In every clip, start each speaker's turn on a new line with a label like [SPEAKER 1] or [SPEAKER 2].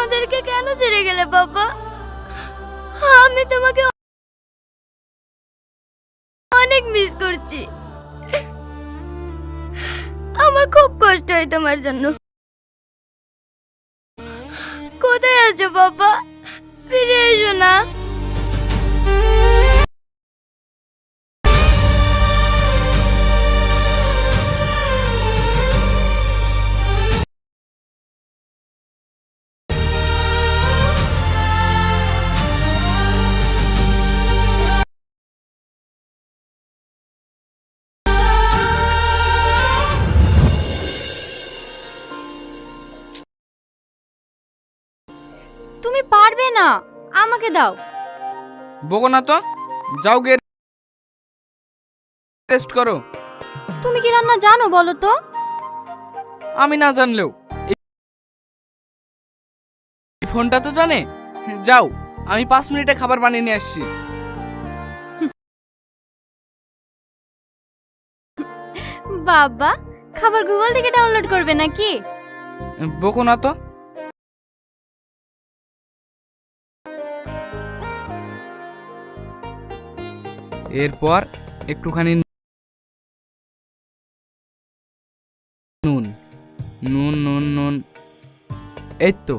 [SPEAKER 1] আমাদেরকে কেন ছেড়ে গেলে বাবা? আমি তোমাকে অনেক মিস করছি। আমার খুব কষ্ট হয় তোমার জন্য। কোথায় আছো বাবা? ফিরে এসো না।
[SPEAKER 2] তুমি পারবে না, আমাকে দাও।
[SPEAKER 3] বকো না তো, যাও গিয়ে রেস্ট করো।
[SPEAKER 2] তুমি কি রান্না জানো বলো তো?
[SPEAKER 3] আমি না জানলেও এই ফোনটা তো জানে। যাও, আমি 5 মিনিটে খাবার বানিয়ে নিয়ে আসছি।
[SPEAKER 2] বাবা, খাবার গুগল থেকে ডাউনলোড করবে নাকি?
[SPEAKER 3] বকো না তো। এরপর একটুখানি নুন নুন নুন নুন, এই তো।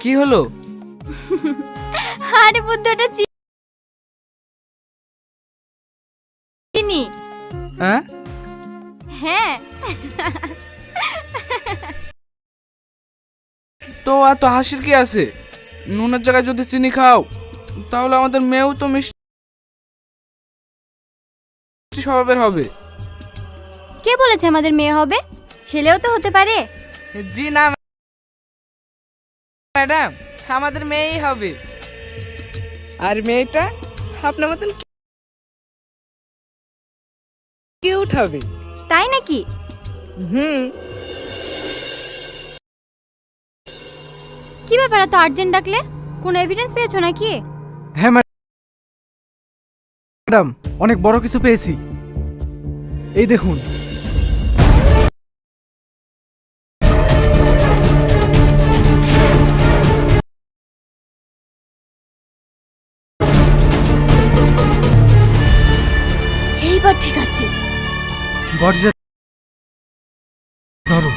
[SPEAKER 3] কি হলো?
[SPEAKER 2] আরে বুদ্ধটা চিনি।
[SPEAKER 3] হ্যাঁ,
[SPEAKER 2] হ্যাঁ।
[SPEAKER 3] তো এত হাসির কি আছে? নুনের জায়গায় যদি চিনি খাও তাহলে আমাদের মেয়েও তো মিষ্টি স্বভাবের হবে।
[SPEAKER 2] কে বলেছে আমাদের মেয়ে হবে? ছেলেও তো হতে পারে।
[SPEAKER 3] জি না ম্যাডাম, আমাদের মেয়েই হবে। আর মেয়েটা আপনার মতন কিউট হবে।
[SPEAKER 2] তাই নাকি?
[SPEAKER 3] হুম।
[SPEAKER 2] কি ব্যাপার এত আর্জেন্ট ডাকলে? কোনো এভিডেন্স পেয়েছো নাকি?
[SPEAKER 4] হ্যাঁ ম্যাডাম, অনেক বড় কিছু পেয়েছি। এই দেখুন।
[SPEAKER 2] এইবার ঠিক আছে।
[SPEAKER 4] বডিটা ধরো।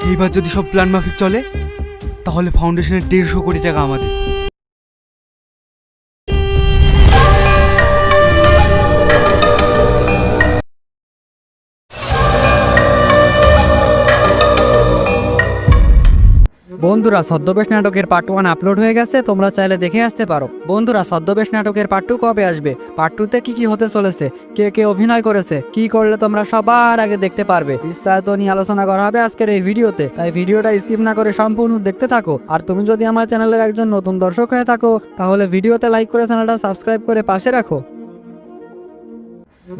[SPEAKER 4] এইবার যদি সব প্ল্যান মাফিক চলে তাহলে ফাউন্ডেশনের 150 কোটি টাকা আমাদের।
[SPEAKER 5] বন্ধুরা, ছদ্মবেশ নাটকের পার্ট 1 আপলোড হয়ে গেছে, তোমরা চাইলে দেখে আসতে পারো। বন্ধুরা, ছদ্মবেশ নাটকের পার্ট 2 কবে আসবে, পার্ট 2 তে কি কি হতে চলেছে, কে কে অভিনয় করেছে, কি করলে তোমরা সবার আগে দেখতে পারবে, বিস্তারিত নিয়ে আলোচনা করা হবে আজকের এই ভিডিওতে। তাই ভিডিওটা স্কিপ না করে সম্পূর্ণ দেখতে থাকো। আর তুমি যদি আমার চ্যানেলের একজন নতুন দর্শক হয়ে থাকো তাহলে ভিডিওতে লাইক করে চ্যানেলটা সাবস্ক্রাইব করে পাশে রাখো।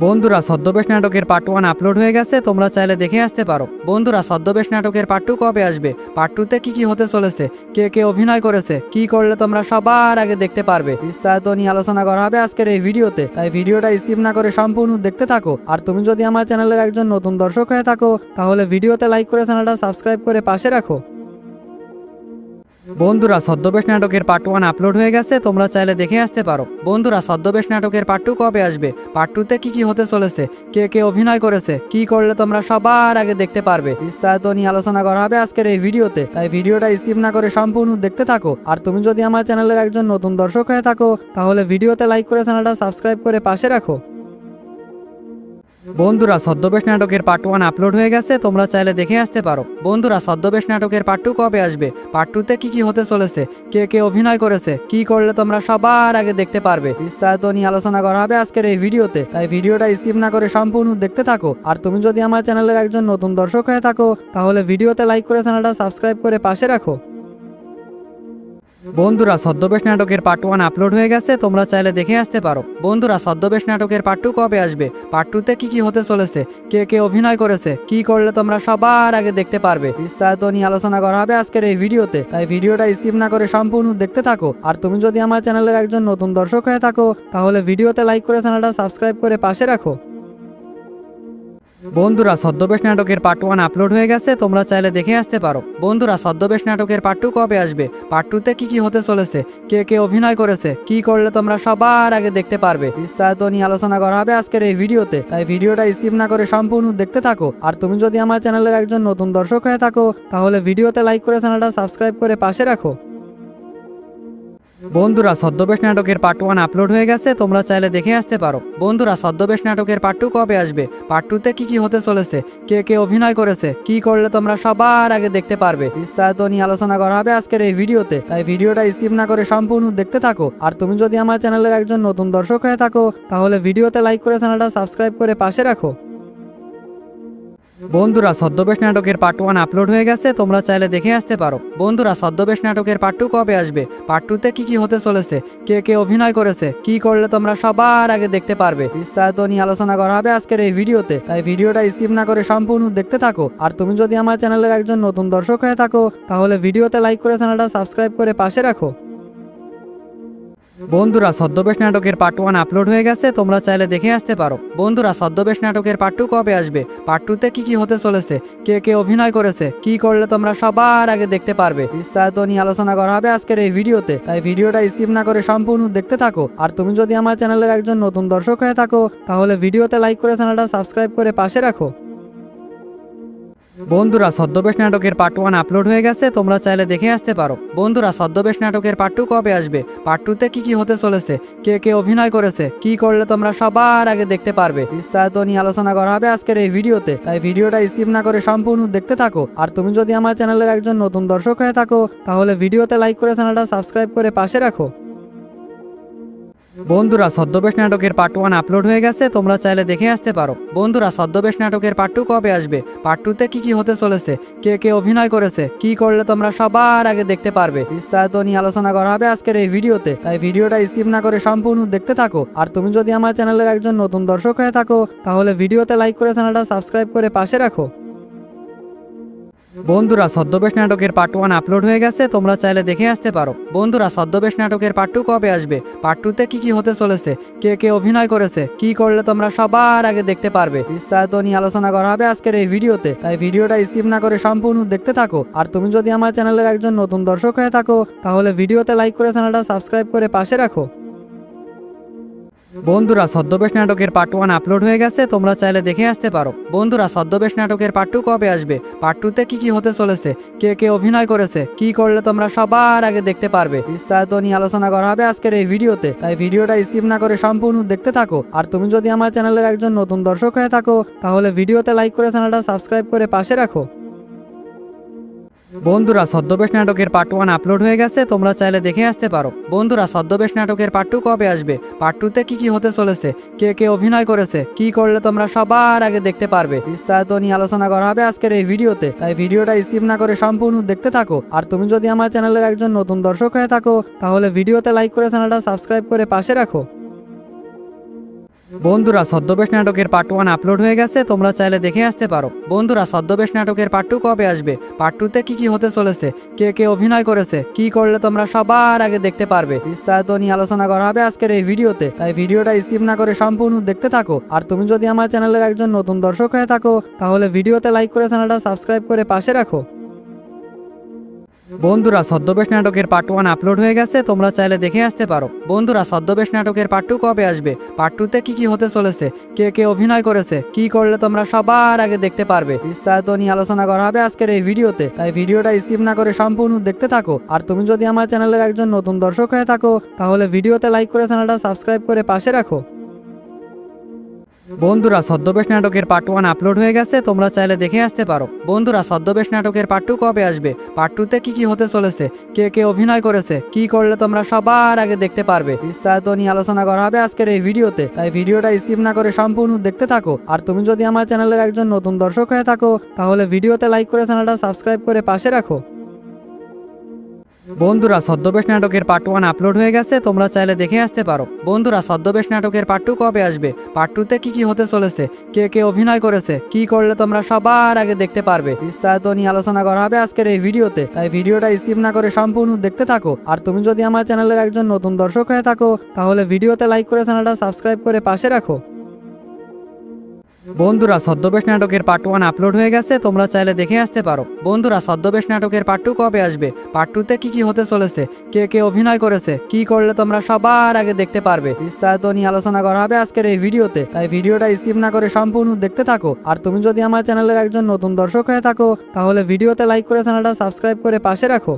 [SPEAKER 5] বন্ধুরা, ছদ্মবেশ নাটকের পার্ট 1 আপলোড হয়ে গেছে, তোমরা চাইলে দেখে আসতে পারো। বন্ধুরা, ছদ্মবেশ নাটকের পার্ট 2 কবে আসবে, পার্ট 2 তে কি কি হতে চলেছে, কে কে অভিনয় করেছে, কি করলে তোমরা সবার আগে দেখতে পারবে, বিস্তারিত নিয়ে আলোচনা করা হবে আজকের এই ভিডিওতে। তাই ভিডিওটা স্কিপ না করে সম্পূর্ণ দেখতে থাকো। আর তুমি যদি আমার চ্যানেলের একজন নতুন দর্শক হয়ে থাকো তাহলে ভিডিওতে লাইক করে চ্যানেলটা সাবস্ক্রাইব করে পাশে রাখো। বন্ধুরা, ছদ্মবেশ নাটকের পার্ট 1 আপলোড হয়ে গেছে, তোমরা চাইলে দেখে আসতে পারো। বন্ধুরা, ছদ্মবেশ নাটকের পার্ট 2 কবে আসবে, পার্ট 2 তে কি কি হতে চলেছে, কে কে অভিনয় করেছে, কি করলে তোমরা সবার আগে দেখতে পারবে, বিস্তারিত নিয়ে আলোচনা করা হবে আজকের এই ভিডিওতে। তাই ভিডিওটা স্কিপ না করে সম্পূর্ণ দেখতে থাকো। আর তুমি যদি আমার চ্যানেলের একজন নতুন দর্শক হয়ে থাকো তাহলে ভিডিওতে লাইক করে চ্যানেলটা সাবস্ক্রাইব করে পাশে রাখো। বন্ধুরা ছদ্মবেশ নাটকের পার্ট 1 আপলোড হয়ে গেছে, তোমরা চাইলে দেখে আসতে পারো। বন্ধুরা ছদ্মবেশ নাটকের পার্ট 2 কবে আসবে, পার্ট 2 তে কি হতে চলেছে, কে কে অভিনয় করেছে, কি করলে তোমরা সবার আগে দেখতে পারবে, বিস্তারিত নিয়ে আলোচনা করা হবে আজকের এই ভিডিওতে। তাই ভিডিওটা স্কিপ না করে সম্পূর্ণ দেখতে থাকো। আর তুমি যদি আমার চ্যানেলের একজন নতুন দর্শক হয়ে থাকো তাহলে ভিডিওতে লাইক করে চ্যানেলটা সাবস্ক্রাইব করে পাশে রাখো। বন্ধুরা ছদ্মবেশ নাটকের পার্ট 1 আপলোড হয়ে গেছে, তোমরা চাইলে দেখে আসতে পারো। বন্ধুরা ছদ্মবেশ নাটকের পার্ট 2 কবে আসবে, পার্ট 2 তে কি হতে চলেছে, কে কে অভিনয় করেছে, কি করলে তোমরা সবার আগে দেখতে পারবে, বিস্তারিত নিয়ে আলোচনা করা হবে আজকের এই ভিডিওতে। তাই ভিডিওটা স্কিপ না করে সম্পূর্ণ দেখতে থাকো। আর তুমি যদি আমার চ্যানেলের একজন নতুন দর্শক হয়ে থাকো তাহলে ভিডিওতে লাইক করে চ্যানেলটা সাবস্ক্রাইব করে পাশে রাখো। বন্ধুরা ছদ্মবেশ নাটকের পার্ট 1 আপলোড হয়ে গেছে, তোমরা চাইলে দেখে আসতে পারো। বন্ধুরা ছদ্মবেশ নাটকের পার্ট 2 কবে আসবে, পার্ট 2 তে কি হতে চলেছে, কে কে অভিনয় করেছে, কি করলে তোমরা সবার আগে দেখতে পারবে, বিস্তারিত নিয়ে আলোচনা করা হবে আজকের এই ভিডিওতে। তাই ভিডিওটা স্কিপ না করে সম্পূর্ণ দেখতে থাকো। আর তুমি যদি আমার চ্যানেলের একজন নতুন দর্শক হয়ে থাকো তাহলে ভিডিওতে লাইক করে চ্যানেলটা সাবস্ক্রাইব করে পাশে রাখো। বন্ধুরা ছদ্মবেশ নাটকের পার্ট 1 আপলোড হয়ে গেছে, তোমরা চাইলে দেখে আসতে পারো। বন্ধুরা ছদ্মবেশ নাটকের পার্ট 2 কবে আসবে, পার্ট 2 তে কি হতে চলেছে, কে কে অভিনয় করেছে, কি করলে তোমরা সবার আগে দেখতে পারবে, বিস্তারিত নিয়ে আলোচনা করা হবে আজকের এই ভিডিওতে। তাই ভিডিওটা স্কিপ না করে সম্পূর্ণ দেখতে থাকো। আর তুমি যদি আমার চ্যানেলের একজন নতুন দর্শক হয়ে থাকো তাহলে ভিডিওতে লাইক করে চ্যানেলটা সাবস্ক্রাইব করে পাশে রাখো। বন্ধুরা ছদ্মবেশ নাটকের পার্ট 1 আপলোড হয়ে গেছে, তোমরা চাইলে দেখে আসতে পারো। বন্ধুরা ছদ্মবেশ নাটকের পার্ট 2 কবে আসবে, পার্ট 2 তে কি হতে চলেছে, কে কে অভিনয় করেছে, কি করলে তোমরা সবার আগে দেখতে পারবে, বিস্তারিত নিয়ে আলোচনা করা হবে আজকের এই ভিডিওতে। তাই ভিডিওটা স্কিপ না করে সম্পূর্ণ দেখতে থাকো। আর তুমি যদি আমার চ্যানেলের একজন নতুন দর্শক হয়ে থাকো তাহলে ভিডিওতে লাইক করে চ্যানেলটা সাবস্ক্রাইব করে পাশে রাখো। বন্ধুরা ছদ্মবেশ নাটকের পার্ট 1 আপলোড হয়ে গেছে, তোমরা চাইলে দেখে আসতে পারো। বন্ধুরা ছদ্মবেশ নাটকের পার্ট 2 কবে আসবে, পার্ট 2 তে কি হতে চলেছে, কে কে অভিনয় করেছে, কি করলে তোমরা সবার আগে দেখতে পারবে, বিস্তারিত নিয়ে আলোচনা করা হবে আজকের এই ভিডিওতে। তাই ভিডিওটা স্কিপ না করে সম্পূর্ণ দেখতে থাকো। আর তুমি যদি আমার চ্যানেলের একজন নতুন দর্শক হয়ে থাকো তাহলে ভিডিওতে লাইক করে চ্যানেলটা সাবস্ক্রাইব করে পাশে রাখো। বন্ধুরা ছদ্মবেশ নাটকের পার্ট 1 আপলোড হয়ে গেছে, তোমরা চাইলে দেখে আসতে পারো। বন্ধুরা ছদ্মবেশ নাটকের পার্ট 2 কবে আসবে, পার্ট 2 তে কি হতে চলেছে, কে কে অভিনয় করেছে, কি করলে তোমরা সবার আগে দেখতে পারবে, বিস্তারিত নিয়ে আলোচনা করা হবে আজকের এই ভিডিওতে। তাই ভিডিওটা স্কিপ না করে সম্পূর্ণ দেখতে থাকো। আর তুমি যদি আমার চ্যানেলের একজন নতুন দর্শক হয়ে থাকো তাহলে ভিডিওতে লাইক করে চ্যানেলটা সাবস্ক্রাইব করে পাশে রাখো। বন্ধুরা ছদ্মবেশ নাটকের পার্ট 1 আপলোড হয়ে গেছে, তোমরা চাইলে দেখে আসতে পারো। বন্ধুরা ছদ্মবেশ নাটকের পার্ট 2 কবে আসবে, পার্ট 2 তে কি হতে চলেছে, কে কে অভিনয় করেছে, কি করলে তোমরা সবার আগে দেখতে পারবে, বিস্তারিত নিয়ে আলোচনা করা হবে আজকের এই ভিডিওতে। তাই ভিডিওটা স্কিপ না করে সম্পূর্ণ দেখতে থাকো। আর তুমি যদি আমার চ্যানেলের একজন নতুন দর্শক হয়ে থাকো তাহলে ভিডিওতে লাইক করে চ্যানেলটা সাবস্ক্রাইব করে পাশে রাখো। বন্ধুরা ছদ্মবেশ নাটকের পার্ট 1 আপলোড হয়ে গেছে, তোমরা চাইলে দেখে আসতে পারো। বন্ধুরা ছদ্মবেশ নাটকের পার্ট 2 কবে আসবে, পার্ট 2 তে কি হতে চলেছে, কে কে অভিনয় করেছে, কি করলে তোমরা সবার আগে দেখতে পারবে, বিস্তারিত নিয়ে আলোচনা করা হবে আজকের এই ভিডিওতে। তাই ভিডিওটা স্কিপ না করে সম্পূর্ণ দেখতে থাকো। আর তুমি যদি আমার চ্যানেলের একজন নতুন দর্শক হয়ে থাকো তাহলে ভিডিওতে লাইক করে চ্যানেলটা সাবস্ক্রাইব করে পাশে রাখো। বন্ধুরা ছদ্মবেশ নাটকের পার্ট 1 আপলোড হয়ে গেছে, তোমরা চাইলে দেখে আসতে পারো। বন্ধুরা ছদ্মবেশ নাটকের পার্ট 2 কবে আসবে, পার্ট 2 তে কি হতে চলেছে, কে কে অভিনয় করেছে, কি করলে তোমরা সবার আগে দেখতে পারবে, বিস্তারিত নিয়ে আলোচনা করা হবে আজকের এই ভিডিওতে। তাই ভিডিওটা স্কিপ না করে সম্পূর্ণ দেখতে থাকো। আর তুমি যদি আমার চ্যানেলের একজন নতুন দর্শক হয়ে থাকো তাহলে ভিডিওতে লাইক করে চ্যানেলটা সাবস্ক্রাইব করে পাশে রাখো। বন্ধুরা ছদ্মবেশ নাটকের পার্ট 1 আপলোড হয়ে গেছে, তোমরা চাইলে দেখে আসতে পারো। বন্ধুরা ছদ্মবেশ নাটকের পার্ট 2 কবে আসবে, পার্ট 2 তে কি হতে চলেছে, কে কে অভিনয় করেছে, কি করলে তোমরা সবার আগে দেখতে পারবে, বিস্তারিত নিয়ে আলোচনা করা হবে আজকের এই ভিডিওতে। তাই ভিডিওটা স্কিপ না করে সম্পূর্ণ দেখতে থাকো। আর তুমি যদি আমার চ্যানেলের একজন নতুন দর্শক হয়ে থাকো তাহলে ভিডিওতে লাইক করে চ্যানেলটা সাবস্ক্রাইব করে পাশে রাখো। বন্ধুরা ছদ্মবেশ নাটকের পার্ট 1 আপলোড হয়ে গেছে, তোমরা চাইলে দেখে আসতে পারো। বন্ধুরা ছদ্মবেশ নাটকের পার্ট 2 কবে আসবে, পার্ট 2 তে কি হতে চলেছে, কে কে অভিনয় করেছে, কি করলে তোমরা সবার আগে দেখতে পারবে, বিস্তারিত নিয়ে আলোচনা করা হবে আজকের এই ভিডিওতে। তাই ভিডিওটা স্কিপ না করে সম্পূর্ণ দেখতে থাকো। আর তুমি যদি আমার চ্যানেলের একজন নতুন দর্শক হয়ে থাকো তাহলে ভিডিওতে লাইক করে চ্যানেলটা সাবস্ক্রাইব করে পাশে রাখো। বন্ধুরা ছদ্মবেশ নাটকের পার্ট 1 আপলোড হয়ে গেছে, তোমরা চাইলে দেখে আসতে পারো। বন্ধুরা ছদ্মবেশ নাটকের পার্ট 2 কবে আসবে, পার্ট 2 তে কি হতে চলেছে, কে কে অভিনয় করেছে, কি করলে তোমরা সবার আগে দেখতে পারবে, বিস্তারিত নিয়ে আলোচনা করা হবে আজকের এই ভিডিওতে। তাই ভিডিওটা স্কিপ না করে সম্পূর্ণ দেখতে থাকো। আর তুমি যদি আমার চ্যানেলের একজন নতুন দর্শক হয়ে থাকো তাহলে ভিডিওতে লাইক করে চ্যানেলটা সাবস্ক্রাইব করে পাশে রাখো। বন্ধুরা ছদ্মবেশ নাটকের পার্ট 1 আপলোড হয়ে গেছে, তোমরা চাইলে দেখে আসতে পারো। বন্ধুরা ছদ্মবেশ নাটকের পার্ট 2 কবে আসবে, পার্ট 2 তে কি হতে চলেছে, কে কে অভিনয় করেছে, কি করলে তোমরা সবার আগে দেখতে পারবে, বিস্তারিত নিয়ে আলোচনা করা হবে আজকের এই ভিডিওতে। তাই ভিডিওটা স্কিপ না করে সম্পূর্ণ দেখতে থাকো। আর তুমি যদি আমার চ্যানেলের একজন নতুন দর্শক হয়ে থাকো তাহলে ভিডিওতে লাইক করে চ্যানেলটা সাবস্ক্রাইব করে পাশে রাখো। বন্ধুরা ছদ্মবেশ নাটকের পার্ট 1 আপলোড হয়ে গেছে, তোমরা চাইলে দেখে আসতে পারো। বন্ধুরা ছদ্মবেশ নাটকের পার্ট 2 কবে আসবে, পার্ট 2 তে কি হতে চলেছে, কে কে অভিনয় করেছে, কি করলে তোমরা সবার আগে দেখতে পারবে, বিস্তারিত নিয়ে আলোচনা করা হবে আজকের এই ভিডিওতে। তাই ভিডিওটা স্কিপ না করে সম্পূর্ণ দেখতে থাকো। আর তুমি যদি আমার চ্যানেলের একজন নতুন দর্শক হয়ে থাকো তাহলে ভিডিওতে লাইক করে চ্যানেলটা সাবস্ক্রাইব করে পাশে রাখো। বন্ধুরা ছদ্মবেশ নাটকের পার্ট 1 আপলোড হয়ে গেছে, তোমরা চাইলে দেখে আসতে পারো। বন্ধুরা ছদ্মবেশ নাটকের পার্ট 2 কবে আসবে, পার্ট 2 তে কি হতে চলেছে, কে কে অভিনয় করেছে, কি করলে তোমরা সবার আগে দেখতে পারবে, বিস্তারিত নিয়ে আলোচনা করা হবে আজকের এই ভিডিওতে। তাই ভিডিওটা স্কিপ না করে সম্পূর্ণ দেখতে থাকো। আর তুমি যদি আমার চ্যানেলের একজন নতুন দর্শক হয়ে থাকো তাহলে ভিডিওতে লাইক করে চ্যানেলটা সাবস্ক্রাইব করে পাশে রাখো।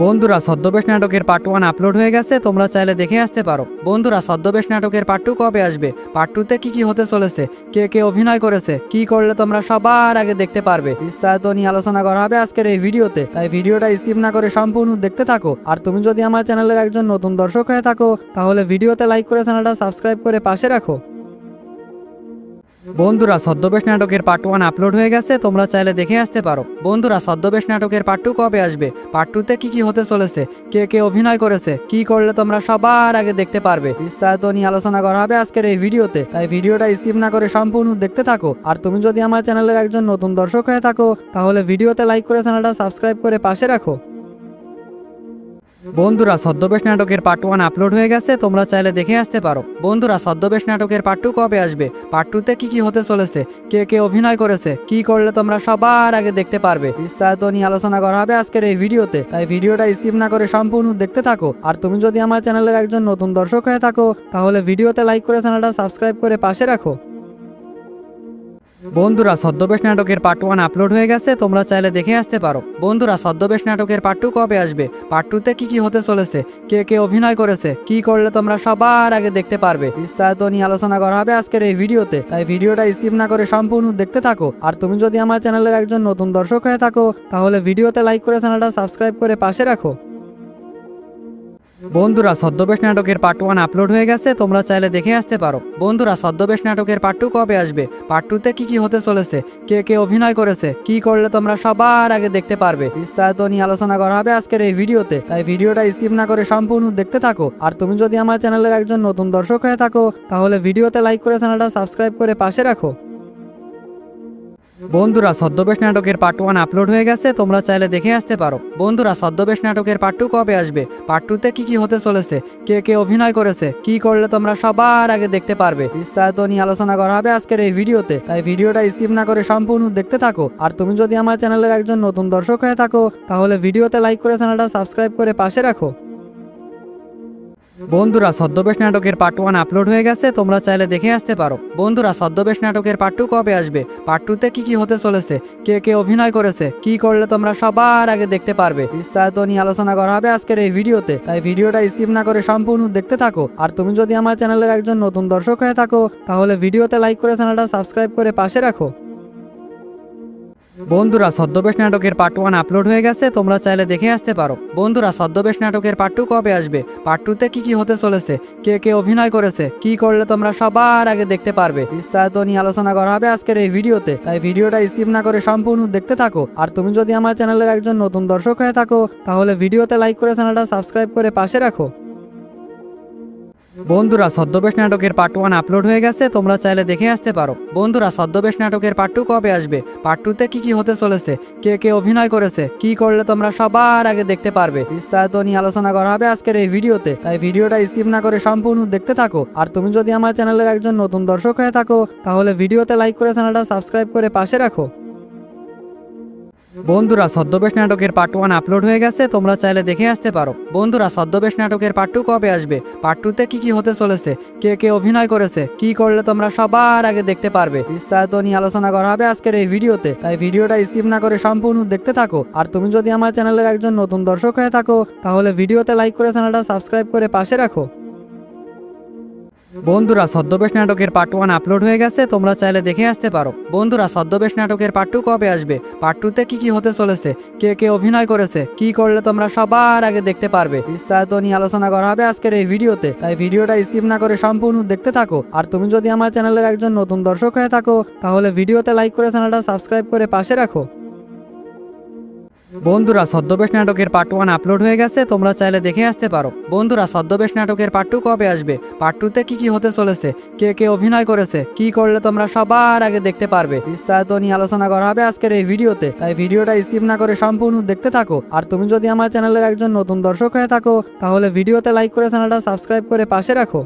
[SPEAKER 5] বন্ধুরা ছদ্মবেশ নাটকের পার্ট 1 আপলোড হয়ে গেছে, তোমরা চাইলে দেখে আসতে পারো। বন্ধুরা ছদ্মবেশ নাটকের পার্ট 2 কবে আসবে, পার্ট 2 তে কি হতে চলেছে, কে কে অভিনয় করেছে, কি করলে তোমরা সবার আগে দেখতে পারবে, বিস্তারিত নিয়ে আলোচনা করা হবে আজকের এই ভিডিওতে। তাই ভিডিওটা স্কিপ না করে সম্পূর্ণ দেখতে থাকো। আর তুমি যদি আমার চ্যানেলের একজন নতুন দর্শক হয়ে থাকো তাহলে ভিডিওতে লাইক করে চ্যানেলটা সাবস্ক্রাইব করে পাশে রাখো। বন্ধুরা ছদ্মবেশ নাটকের পার্ট 1 আপলোড হয়ে গেছে, তোমরা চাইলে দেখে আসতে পারো। বন্ধুরা ছদ্মবেশ নাটকের পার্ট 2 কবে আসবে, পার্ট 2 তে কি হতে চলেছে, কে কে অভিনয় করেছে, কি করলে তোমরা সবার আগে দেখতে পারবে, বিস্তারিত নিয়ে আলোচনা করা হবে আজকের এই ভিডিওতে। তাই ভিডিওটা স্কিপ না করে সম্পূর্ণ দেখতে থাকো। আর তুমি যদি আমার চ্যানেলের একজন নতুন দর্শক হয়ে থাকো তাহলে ভিডিওতে লাইক করে চ্যানেলটা সাবস্ক্রাইব করে পাশে রাখো। বন্ধুরা ছদ্মবেশ নাটকের পার্ট 1 আপলোড হয়ে গেছে, তোমরা চাইলে দেখে আসতে পারো। বন্ধুরা ছদ্মবেশ নাটকের পার্ট 2 কবে আসবে, পার্ট 2 তে কি হতে চলেছে, কে কে অভিনয় করেছে, কি করলে তোমরা সবার আগে দেখতে পারবে, বিস্তারিত নিয়ে আলোচনা করা হবে আজকের এই ভিডিওতে। তাই ভিডিওটা স্কিপ না করে সম্পূর্ণ দেখতে থাকো। আর তুমি যদি আমার চ্যানেলের একজন নতুন দর্শক হয়ে থাকো তাহলে ভিডিওতে লাইক করে চ্যানেলটা সাবস্ক্রাইব করে পাশে রাখো। বন্ধুরা ছদ্মবেশ নাটকের পার্ট 1 আপলোড হয়ে গেছে, তোমরা চাইলে দেখে আসতে পারো। বন্ধুরা ছদ্মবেশ নাটকের পার্ট 2 কবে আসবে, পার্ট 2 তে কি হতে চলেছে, কে কে অভিনয় করেছে, কি করলে তোমরা সবার আগে দেখতে পারবে, বিস্তারিত নিয়ে আলোচনা করা হবে আজকের এই ভিডিওতে। তাই ভিডিওটা স্কিপ না করে সম্পূর্ণ দেখতে থাকো। আর তুমি যদি আমার চ্যানেলের একজন নতুন দর্শক হয়ে থাকো তাহলে ভিডিওতে লাইক করে চ্যানেলটা সাবস্ক্রাইব করে পাশে রাখো। বন্ধুরা ছদ্মবেশ নাটকের পার্ট 1 আপলোড হয়ে গেছে, তোমরা চাইলে দেখে আসতে পারো। বন্ধুরা ছদ্মবেশ নাটকের পার্ট 2 কবে আসবে, পার্ট 2 তে কি হতে চলেছে, কে কে অভিনয় করেছে, কি করলে তোমরা সবার আগে দেখতে পারবে, বিস্তারিত নিয়ে আলোচনা করা হবে আজকের এই ভিডিওতে। তাই ভিডিওটা স্কিপ না করে সম্পূর্ণ দেখতে থাকো। আর তুমি যদি আমার চ্যানেলের একজন নতুন দর্শক হয়ে থাকো তাহলে ভিডিওতে লাইক করে চ্যানেলটা সাবস্ক্রাইব করে পাশে রাখো। বন্ধুরা ছদ্মবেশ নাটকের পার্ট 1 আপলোড হয়ে গেছে, তোমরা চাইলে দেখে আসতে পারো। বন্ধুরা ছদ্মবেশ নাটকের পার্ট 2 কবে আসবে, পার্ট 2 তে কি হতে চলেছে, কে কে অভিনয় করেছে, কি করলে তোমরা সবার আগে দেখতে পারবে, বিস্তারিত নিয়ে আলোচনা করা হবে আজকের এই ভিডিওতে। তাই ভিডিওটা স্কিপ না করে সম্পূর্ণ দেখতে থাকো। আর তুমি যদি আমার চ্যানেলের একজন নতুন দর্শক হয়ে থাকো তাহলে ভিডিওতে লাইক করে চ্যানেলটা সাবস্ক্রাইব করে পাশে রাখো। বন্ধুরা ছদ্মবেশ নাটকের পার্ট 1 আপলোড হয়ে গেছে, তোমরা চাইলে দেখে আসতে পারো। বন্ধুরা ছদ্মবেশ নাটকের পার্ট 2 কবে আসবে, পার্ট 2 তে কি হতে চলেছে, কে কে অভিনয় করেছে, কি করলে তোমরা সবার আগে দেখতে পারবে, বিস্তারিত নিয়ে আলোচনা করা হবে আজকের এই ভিডিওতে। তাই ভিডিওটা স্কিপ না করে সম্পূর্ণ দেখতে থাকো। আর তুমি যদি আমার চ্যানেলের একজন নতুন দর্শক হয়ে থাকো তাহলে ভিডিওতে লাইক করে চ্যানেলটা সাবস্ক্রাইব করে পাশে রাখো। বন্ধুরা ছদ্মবেশ নাটকের পার্ট 1 আপলোড হয়ে গেছে, তোমরা চাইলে দেখে আসতে পারো। বন্ধুরা ছদ্মবেশ নাটকের পার্ট 2 কবে আসবে, পার্ট 2 তে কি হতে চলেছে, কে কে অভিনয় করেছে, কি করলে তোমরা সবার আগে দেখতে পারবে, বিস্তারিত নিয়ে আলোচনা করা হবে আজকের এই ভিডিওতে। তাই ভিডিওটা স্কিপ না করে সম্পূর্ণ দেখতে থাকো। আর তুমি যদি আমার চ্যানেলের একজন নতুন দর্শক হয়ে থাকো তাহলে ভিডিওতে লাইক করে চ্যানেলটা সাবস্ক্রাইব করে পাশে রাখো। বন্ধুরা ছদ্মবেশ নাটকের পার্ট 1 আপলোড হয়ে গেছে, তোমরা চাইলে দেখে আসতে পারো। বন্ধুরা ছদ্মবেশ নাটকের পার্ট 2 কবে আসবে, পার্ট 2 তে কি হতে চলেছে, কে কে অভিনয় করেছে, কি করলে তোমরা সবার আগে দেখতে পারবে, বিস্তারিত নিয়ে আলোচনা করা হবে আজকের এই ভিডিওতে। তাই ভিডিওটা স্কিপ না করে সম্পূর্ণ দেখতে থাকো। আর তুমি যদি আমার চ্যানেলের একজন নতুন দর্শক হয়ে থাকো তাহলে ভিডিওতে লাইক করে চ্যানেলটা সাবস্ক্রাইব করে পাশে রাখো। বন্ধুরা ছদ্মবেশ নাটকের পার্ট 1 আপলোড হয়ে গেছে, তোমরা চাইলে দেখে আসতে পারো। বন্ধুরা ছদ্মবেশ নাটকের পার্ট 2 কবে আসবে, পার্ট 2 তে কি হতে চলেছে, কে কে অভিনয় করেছে, কি করলে তোমরা সবার আগে দেখতে পারবে, বিস্তারিত নিয়ে আলোচনা করা হবে আজকের এই ভিডিওতে। তাই ভিডিওটা স্কিপ না করে সম্পূর্ণ দেখতে থাকো। আর তুমি যদি আমার চ্যানেলের একজন নতুন দর্শক হয়ে থাকো তাহলে ভিডিওতে লাইক করে চ্যানেলটা সাবস্ক্রাইব করে পাশে রাখো। বন্ধুরা ছদ্মবেশ নাটকের পার্ট 1 আপলোড হয়ে গেছে, তোমরা চাইলে দেখে আসতে পারো। বন্ধুরা ছদ্মবেশ নাটকের পার্ট 2 কবে আসবে, পার্ট 2 তে কি হতে চলেছে, কে কে অভিনয় করেছে, কি করলে তোমরা সবার আগে দেখতে পারবে, বিস্তারিত নিয়ে আলোচনা করা হবে আজকের এই ভিডিওতে। তাই ভিডিওটা স্কিপ না করে সম্পূর্ণ দেখতে থাকো। আর তুমি যদি আমার চ্যানেলের একজন নতুন দর্শক হয়ে থাকো তাহলে ভিডিওতে লাইক করে চ্যানেলটা সাবস্ক্রাইব করে পাশে রাখো। বন্ধুরা ছদ্মবেশ নাটকের পার্ট 1 আপলোড হয়ে গেছে, তোমরা চাইলে দেখে আসতে পারো। বন্ধুরা ছদ্মবেশ নাটকের পার্ট 2 কবে আসবে, পার্ট 2 তে কি হতে চলেছে, কে কে অভিনয় করেছে, কি করলে তোমরা সবার আগে দেখতে পারবে, বিস্তারিত নিয়ে আলোচনা করা হবে আজকের এই ভিডিওতে। তাই ভিডিওটা স্কিপ না করে সম্পূর্ণ দেখতে থাকো। আর তুমি যদি আমার চ্যানেলের একজন নতুন দর্শক হয়ে থাকো তাহলে ভিডিওতে লাইক করে চ্যানেলটা সাবস্ক্রাইব করে পাশে রাখো।